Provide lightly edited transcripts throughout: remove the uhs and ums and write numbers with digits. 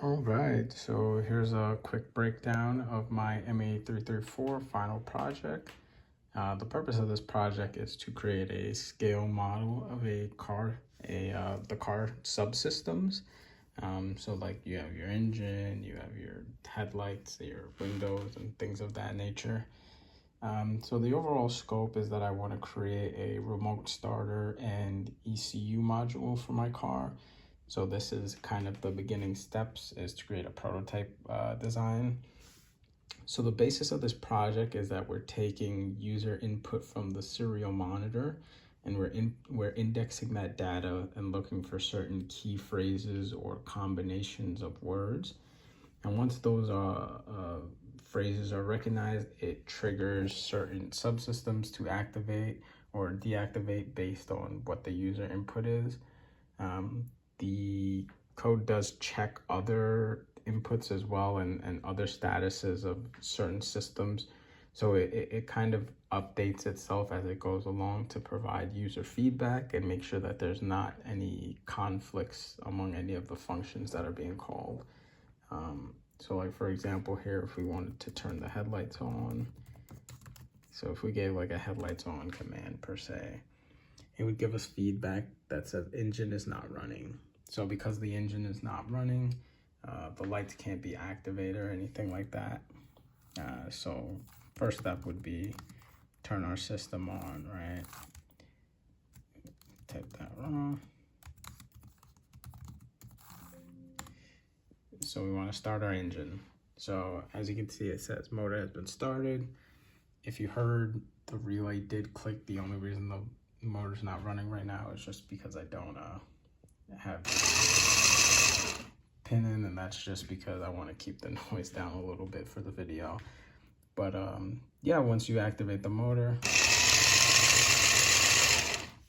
All right, so here's a quick breakdown of my MAE334 final project. The purpose of this project is to create a scale model of a car, the car subsystems. So like you have your engine, you have your headlights, your windows, and things of that nature. So the overall scope is that I want to create a remote starter and ECU module for my car. So this is kind of the beginning steps, is to create a prototype design. So the basis of this project is that we're taking user input from the serial monitor, and we're indexing that data and looking for certain key phrases or combinations of words. And once those phrases are recognized, it triggers certain subsystems to activate or deactivate based on what the user input is. The code does check other inputs as well, and other statuses of certain systems. So it kind of updates itself as it goes along to provide user feedback and make sure that there's not any conflicts among any of the functions that are being called. So like for example here, if we wanted to turn the headlights on, so if we gave like a headlights on command per se, it would give us feedback that says engine is not running. So because the engine is not running, the lights can't be activated or anything like that. So first step would be turn our system on, right? Type that wrong. So we want to start our engine. So as you can see, it says motor has been started. If you heard, the relay did click. The only reason the motor's not running right now is just because I don't have pin in, and that's just because I want to keep the noise down a little bit for the video. But yeah, once you activate the motor,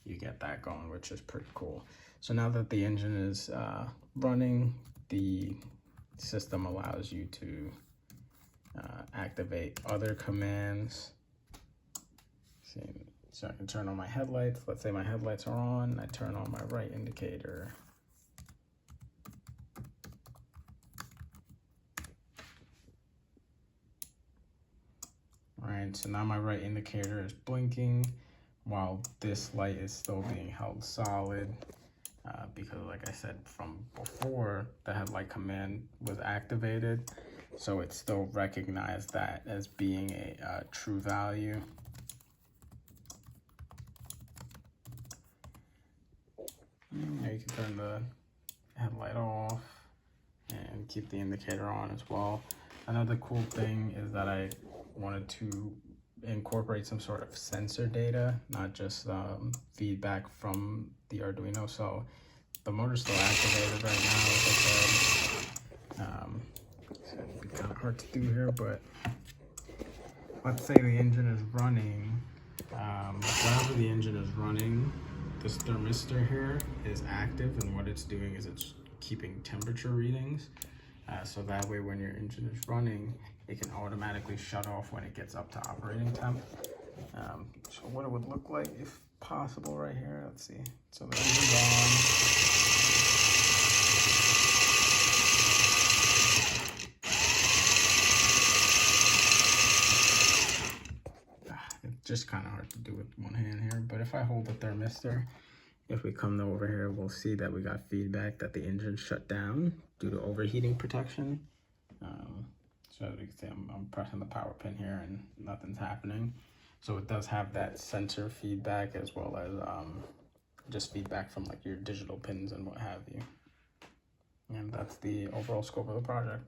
you get that going, which is pretty cool. So now that the engine is running, the system allows you to activate other commands. So I can turn on my headlights. Let's say my headlights are on. I turn on my right indicator. All right, so now my right indicator is blinking while this light is still being held solid. Because like I said from before, the headlight command was activated, so it still recognized that as being a true value. Now you can turn the headlight off and keep the indicator on as well. Another cool thing is that I wanted to incorporate some sort of sensor data, not just feedback from the Arduino. So the motor's still activated right now, like I said. So it'd be kind of hard to do here, but let's say the engine is running. Whenever the engine is running, this thermistor here is active, and what it's doing is it's keeping temperature readings. So that way when your engine is running, it can automatically shut off when it gets up to operating temp. So what it would look like if possible right here, let's see. So the engine's on. It's just kind of hard to do with one hand here, but if I hold the thermistor, if we come over here, we'll see that we got feedback that the engine shut down due to overheating protection. So you can see I'm pressing the power pin here and nothing's happening. So it does have that sensor feedback as well as just feedback from like your digital pins and what have you. And that's the overall scope of the project.